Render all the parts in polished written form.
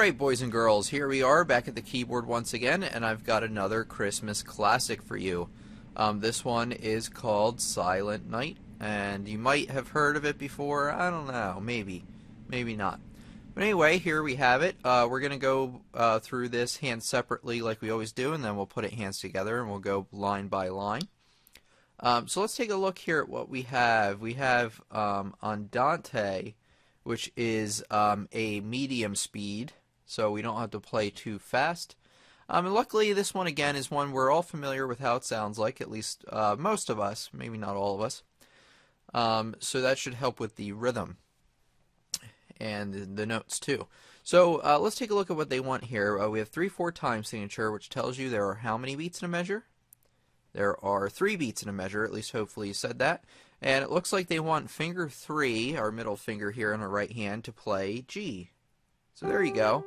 Alright, boys and girls, here we are back at the keyboard once again, and I've got another Christmas classic for you. This one is called Silent Night, and you might have heard of it before. I don't know, maybe not. But anyway, here we have it. We're going to go through this hands separately like we always do, and then we'll put it hands together and we'll go line by line. So let's take a look here at what we have. We have Andante, which is a medium speed, so we don't have to play too fast. And luckily this one again is one we're all familiar with how it sounds like, at least most of us, maybe not all of us. So that should help with the rhythm and the notes too. So let's take a look at what they want here. We have 3/4 time signature, which tells you there are how many beats in a measure? There are 3 beats in a measure, at least hopefully you said that. And it looks like they want finger 3, our middle finger here on our right hand, to play G. So there you go.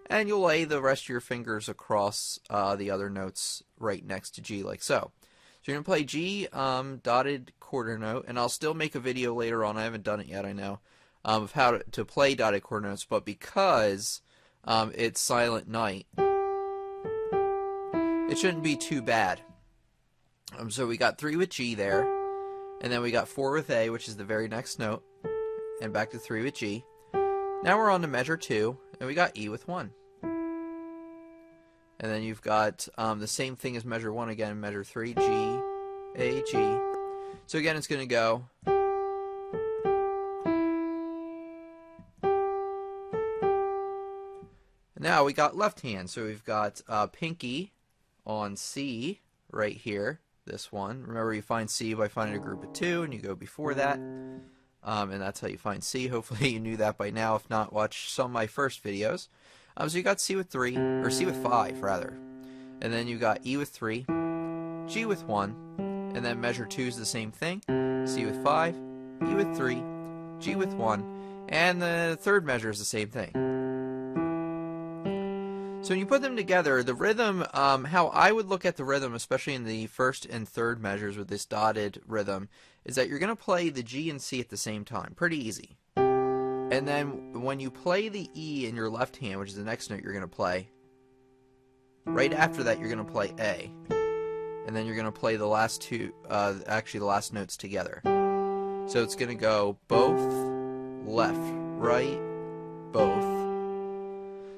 And you'll lay the rest of your fingers across the other notes right next to G, like so. So you're going to play G, dotted quarter note, and I'll still make a video later on, I haven't done it yet, I know, of how to play dotted quarter notes, but because it's Silent Night, it shouldn't be too bad. So we got 3 with G there. And then we got 4 with A, which is the very next note, and back to 3 with G. Now we're on to measure 2, and we got E with 1. And then you've got the same thing as measure 1 again, measure 3, G, A, G. So again, it's going to go. And now we got left hand, so we've got pinky on C right here. This one. Remember, you find C by finding a group of 2, and you go before that. And that's how you find C. Hopefully you knew that by now. If not, watch some of my first videos. So you got C with 3, or C with 5, rather. And then you got E with 3, G with 1, and then measure 2 is the same thing. C with 5, E with 3, G with 1, and the third measure is the same thing. So when you put them together, the rhythm, how I would look at the rhythm, especially in the first and third measures with this dotted rhythm, is that you're going to play the G and C at the same time. Pretty easy. And then when you play the E in your left hand, which is the next note you're going to play, right after that you're going to play A. And then you're going to play the last two, actually the last notes together. So it's going to go both, left, right, both.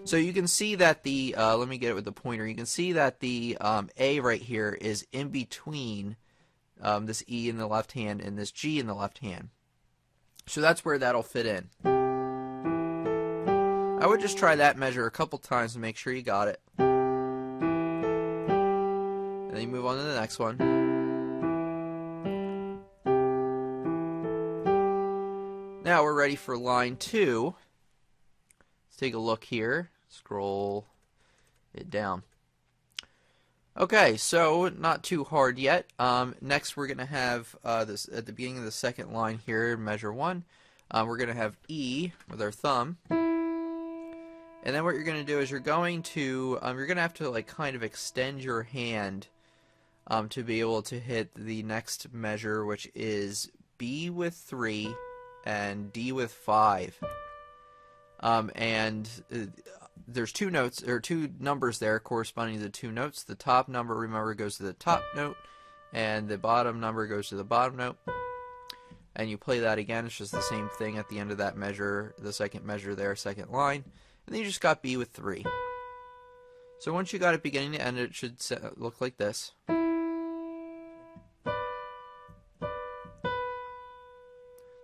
So you can see that the, let me get it with the pointer, you can see that the A right here is in between this E in the left hand and this G in the left hand. So that's where that'll fit in. I would just try that measure a couple times to make sure you got it. And then you move on to the next one. Now we're ready for line 2. Let's take a look here. Scroll it down. Okay, so not too hard yet. Next we're going to have this at the beginning of the second line here, measure 1. We're going to have E with our thumb. And then what you're going to do is you're going to have to like kind of extend your hand to be able to hit the next measure, which is B with 3 and D with 5. There's 2 notes, or 2 numbers there corresponding to the 2 notes. The top number, remember, goes to the top note, and the bottom number goes to the bottom note. And you play that again. It's just the same thing at the end of that measure, the second measure there, second line. And then you just got B with 3. So once you got it beginning to end, it should look like this.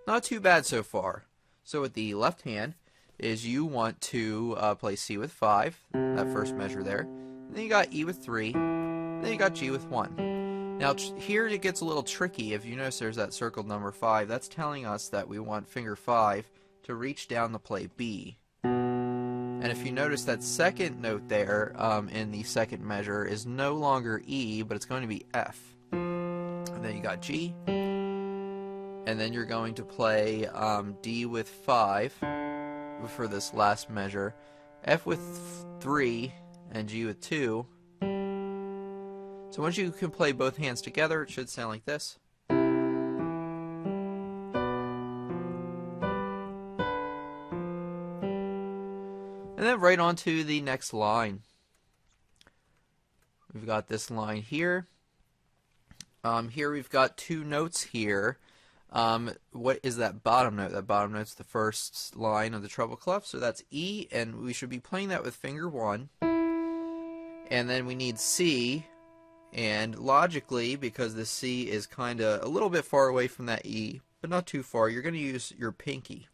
Not too bad so far. So with the left hand, is you want to play C with 5, that first measure there. And then you got E with 3, and then you got G with 1. Now here it gets a little tricky. If you notice there's that circled number 5, that's telling us that we want finger 5 to reach down to play B. And if you notice that second note there in the second measure is no longer E, but it's going to be F. And then you got G, and then you're going to play D with 5 for this last measure, F with 3, and G with 2. So once you can play both hands together, it should sound like this. And then right on to the next line. We've got this line here. Here we've got two notes here. What is that bottom note? That bottom note's the first line of the treble clef, so that's E, and we should be playing that with finger 1. And then we need C, and logically, because the C is kind of a little bit far away from that E, but not too far, you're going to use your pinky.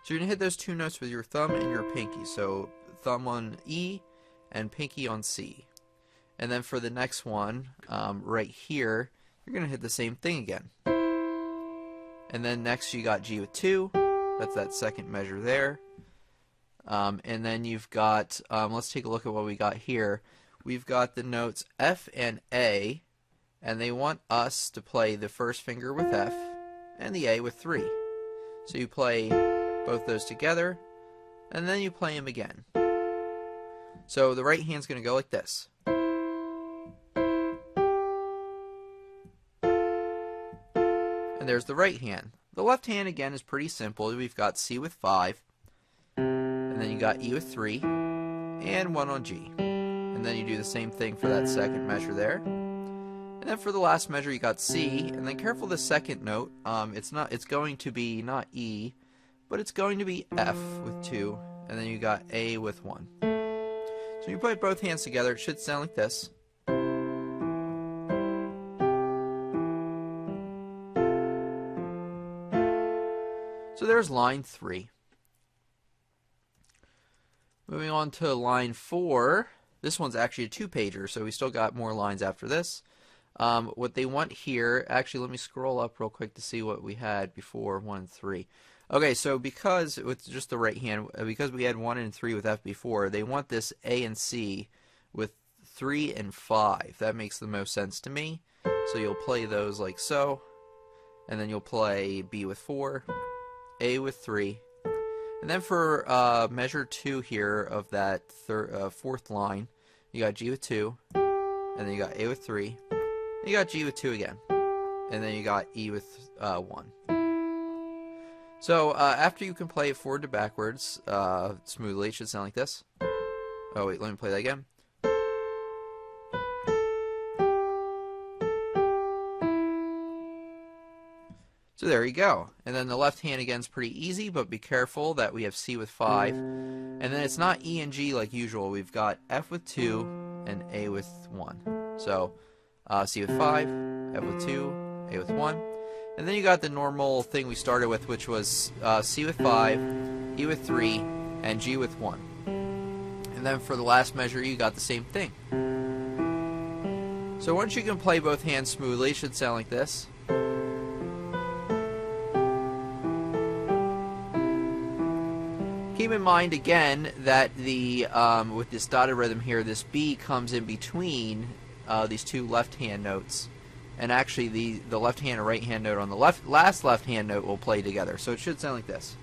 So you're going to hit those two notes with your thumb and your pinky. So thumb on E and pinky on C. And then for the next one, right here, you're going to hit the same thing again. And then next you got G with 2. That's that second measure there. And then you've got, let's take a look at what we got here. We've got the notes F and A, and they want us to play the first finger with F and the A with 3. So you play both those together, and then you play them again. So the right hand's going to go like this. And there's the right hand. The left hand again is pretty simple. We've got C with 5, and then you got E with 3, and 1 on G. And then you do the same thing for that second measure there. And then for the last measure you got C, and then careful the second note. It's going to be not E, but it's going to be F with 2, and then you got A with 1. So when you put both hands together, it should sound like this. So there's line 3. Moving on to line 4. This one's actually a 2-pager, so we still got more lines after this. What they want here, actually let me scroll up real quick to see what we had before 1 and 3. Okay, so because with just the right hand, because we had 1 and 3 with F before, they want this A and C with 3 and 5. That makes the most sense to me. So you'll play those like so, and then you'll play B with 4, A with 3, and then for measure 2 here of that fourth line, you got G with 2, and then you got A with 3, and you got G with 2 again, and then you got E with 1. So after you can play it forward to backwards smoothly, it should sound like this. Oh wait, let me play that again. So there you go. And then the left hand again is pretty easy, but be careful that we have C with 5. And then it's not E and G like usual. We've got F with 2 and A with 1. So C with 5, F with 2, A with 1. And then you got the normal thing we started with, which was C with 5, E with 3, and G with 1. And then for the last measure, you got the same thing. So once you can play both hands smoothly, it should sound like this. Keep in mind again that the with this dotted rhythm here, this B comes in between these two left-hand notes, and actually the left-hand and right-hand note on the last left-hand note will play together. So it should sound like this.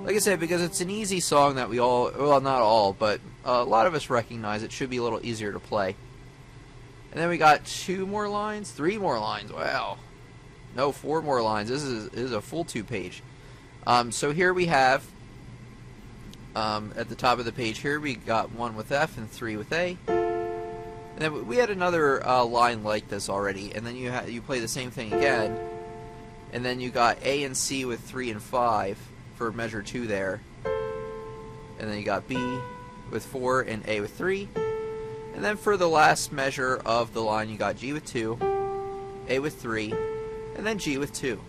Like I said, because it's an easy song that we all, well, not all, but a lot of us recognize, it should be a little easier to play. And then we got 2 more lines, 3 more lines. Wow. No, 4 more lines. This is a full 2-page. So here we have, at the top of the page here, we got 1 with F and 3 with A. And then we had another line like this already. And then you play the same thing again. And then you got A and C with 3 and 5 for measure 2 there. And then you got B with 4 and A with 3. And then for the last measure of the line, you got G with 2, A with 3, and then G with 2.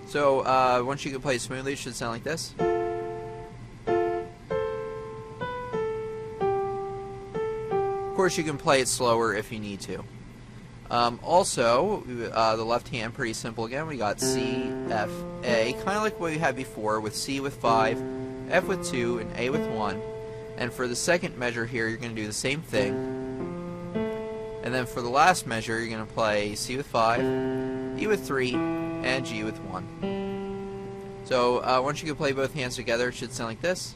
So once you can play it smoothly, it should sound like this. Of course, you can play it slower if you need to. Also, the left hand, pretty simple again. We got C, F, A, kind of like what we had before, with C with 5, F with 2, and A with 1. And for the second measure here, you're going to do the same thing. And then for the last measure, you're going to play C with 5, E with 3, and G with 1. So once you can play both hands together, it should sound like this.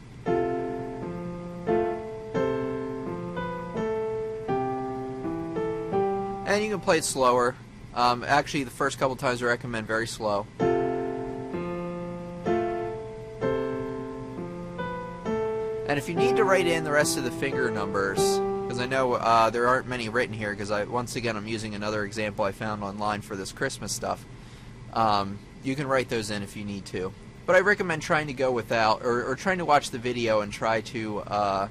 And you can play it slower Actually, the first couple times I recommend very slow. And if you need to write in the rest of the finger numbers, because I know there aren't many written here, because once again I'm using another example I found online for this Christmas stuff, you can write those in if you need to. But I recommend trying to go without, or trying to watch the video and try to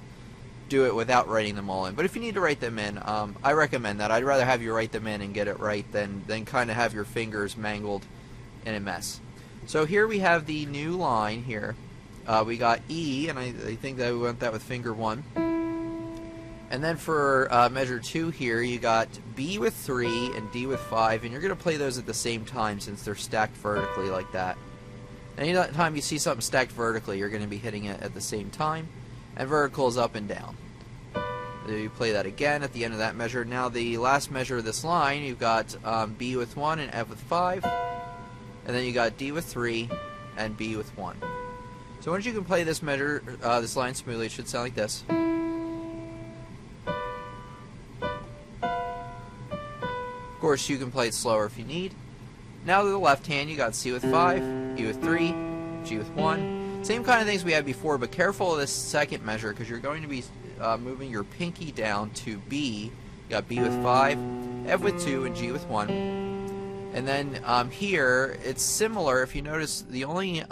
do it without writing them all in. But if you need to write them in, I recommend that. I'd rather have you write them in and get it right than kind of have your fingers mangled in a mess. So here we have the new line here. We got E, and I think that we went that with finger 1. And then for measure 2 here, you got B with 3 and D with 5, and you're going to play those at the same time since they're stacked vertically like that. Anytime you see something stacked vertically, you're going to be hitting it at the same time, and vertical is up and down. You play that again at the end of that measure. Now the last measure of this line, you've got B with 1 and F with 5, and then you got D with 3 and B with 1. So once you can play this measure, this line smoothly, it should sound like this. Of course, you can play it slower if you need. Now to the left hand, you got C with 5, E with 3, G with 1. Same kind of things we had before, but careful of this second measure because you're going to be moving your pinky down to B. You got B with 5, F with 2, and G with 1. And then here, it's similar. If you notice, the only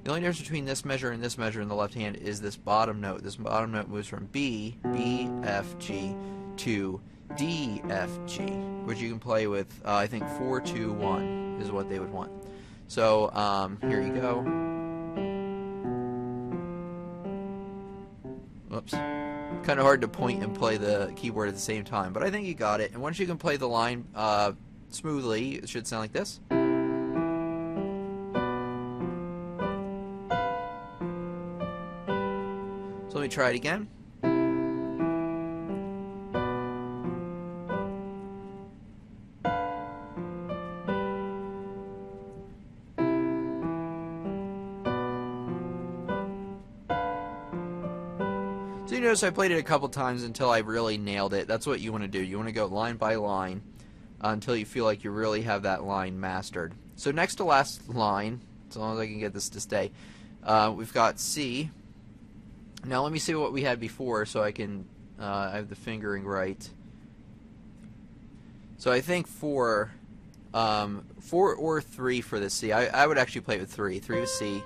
difference between this measure in the left hand is this bottom note. This bottom note moves from B, F, G, to D, F, G, which you can play with, I think 4, 2, 1 is what they would want. So here you go. Whoops. Kind of hard to point and play the keyboard at the same time, but I think you got it. And once you can play the line smoothly, it should sound like this. So let me try it again. So you notice I played it a couple times until I really nailed it. That's what you want to do. You want to go line by line until you feel like you really have that line mastered. So next to last line, as long as I can get this to stay, we've got C. Now let me see what we had before so I can I have the fingering right. So I think 4 or 3 for the C. I would actually play it with 3. 3 with C.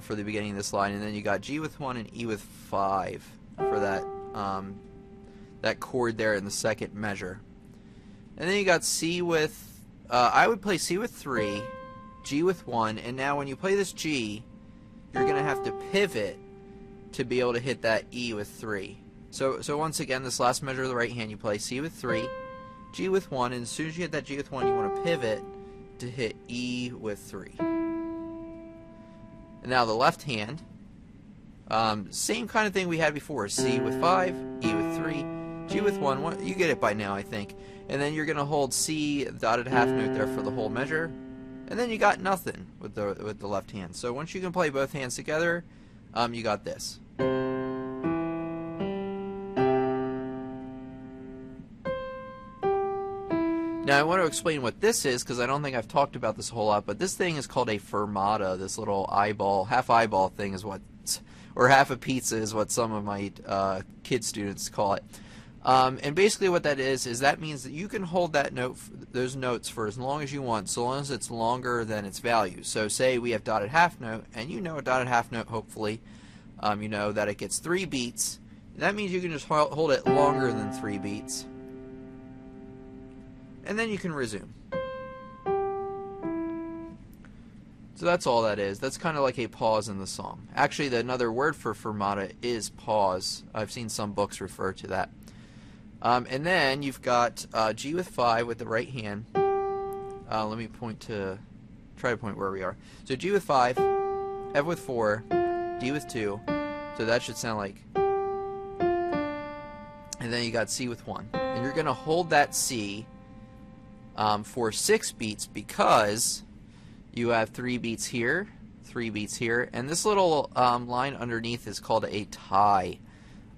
For the beginning of this line, and then you got G with 1 and E with 5 for that that chord there in the second measure. And then you got C with I would play C with 3, G with 1, and now when you play this G, you're going to have to pivot to be able to hit that E with 3. So once again, this last measure of the right hand, you play C with 3, G with 1, and as soon as you hit that G with 1, you want to pivot to hit E with 3. And now the left hand, same kind of thing we had before. C with 5, E with 3, G with 1. You get it by now, I think. And then you're going to hold C dotted half note there for the whole measure. And then you got nothing with the left hand. So once you can play both hands together, you got this. Now I want to explain what this is because I don't think I've talked about this a whole lot, but this thing is called a fermata. This little eyeball, half eyeball thing is what, or half a pizza is what some of my kid students call it. And basically what that is that means that you can hold that note, those notes for as long as you want, so long as it's longer than its value. So say we have dotted half note, and you know a dotted half note, hopefully, you know that it gets 3 beats. That means you can just hold it longer than 3 beats. And then you can resume. So that's all that is. That's kind of like a pause in the song. Actually, another word for fermata is pause. I've seen some books refer to that. And then you've got G with 5 with the right hand. Let me try to point where we are. So G with 5, F with 4, D with 2. So that should sound like. And then you got C with 1. And you're going to hold that C for 6 beats because you have 3 beats here, 3 beats here, and this little line underneath is called a tie.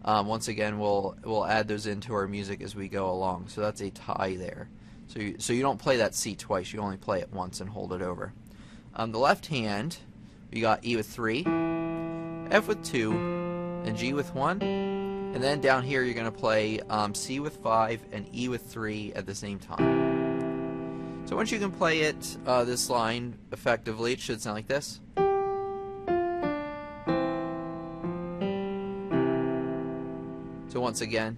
Once again, we'll add those into our music as we go along. So that's a tie there. So you don't play that C twice. You only play it once and hold it over. The left hand, we got E with 3, F with 2, and G with 1. And then down here you're going to play C with 5 and E with 3 at the same time. So once you can play it, this line effectively, it should sound like this. So once again.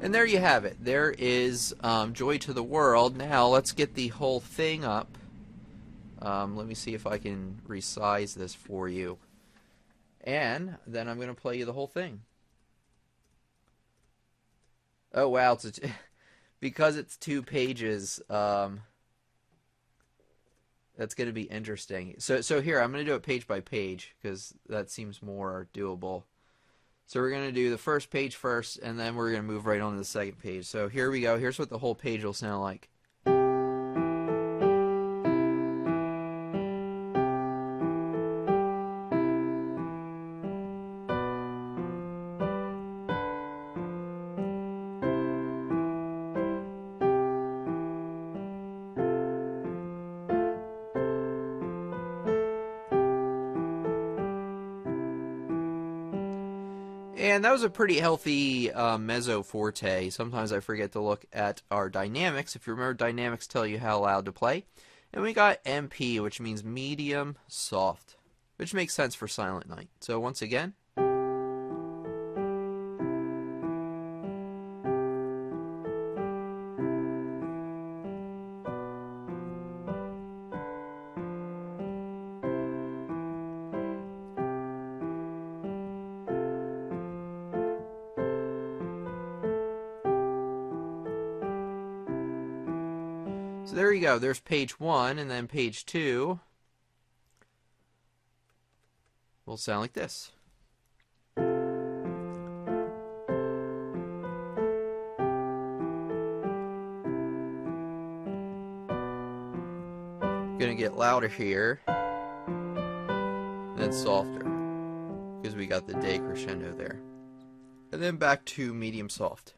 And there you have it. There is Joy to the World. Now let's get the whole thing up. Let me see if I can resize this for you. And then I'm going to play you the whole thing. Oh wow, because it's 2 pages, that's going to be interesting. So here, I'm going to do it page by page, because that seems more doable. So we're going to do the first page first, and then we're going to move right on to the second page. So here we go. Here's what the whole page will sound like. And that was a pretty healthy mezzo forte. Sometimes I forget to look at our dynamics. If you remember, dynamics tell you how loud to play. And we got MP, which means medium soft, which makes sense for Silent Night. So once again. So there you go. There's page 1, and then page 2 will sound like this. Gonna get louder here, and then softer, because we got the decrescendo there. And then back to medium soft.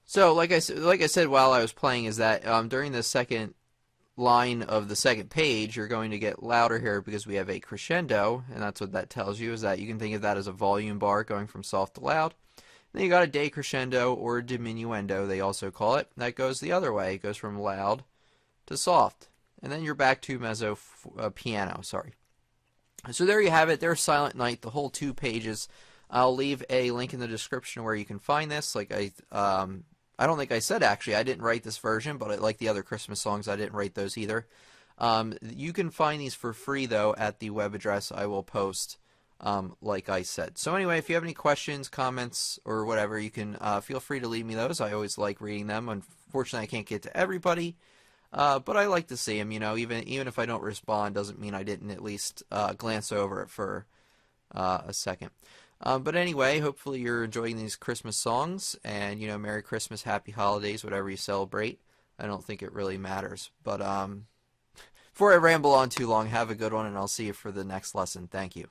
So, like I said while I was playing, is that during the second line of the second page, you're going to get louder here because we have a crescendo, and that's what that tells you, is that you can think of that as a volume bar going from soft to loud. And then you got a decrescendo, or diminuendo, they also call it. That goes the other way. It goes from loud to soft. And then you're back to mezzo piano, sorry. So there you have it. There's Silent Night, the whole 2 pages. I'll leave a link in the description where you can find this. Like I don't think I said, actually, I didn't write this version, but like the other Christmas songs, I didn't write those either. You can find these for free, though, at the web address I will post, like I said. So anyway, if you have any questions, comments, or whatever, you can feel free to leave me those. I always like reading them. Unfortunately, I can't get to everybody, but I like to see them. You know, even if I don't respond, doesn't mean I didn't at least glance over it for a second. But anyway, hopefully you're enjoying these Christmas songs, and, you know, Merry Christmas, Happy Holidays, whatever you celebrate. I don't think it really matters. But before I ramble on too long, have a good one, and I'll see you for the next lesson. Thank you.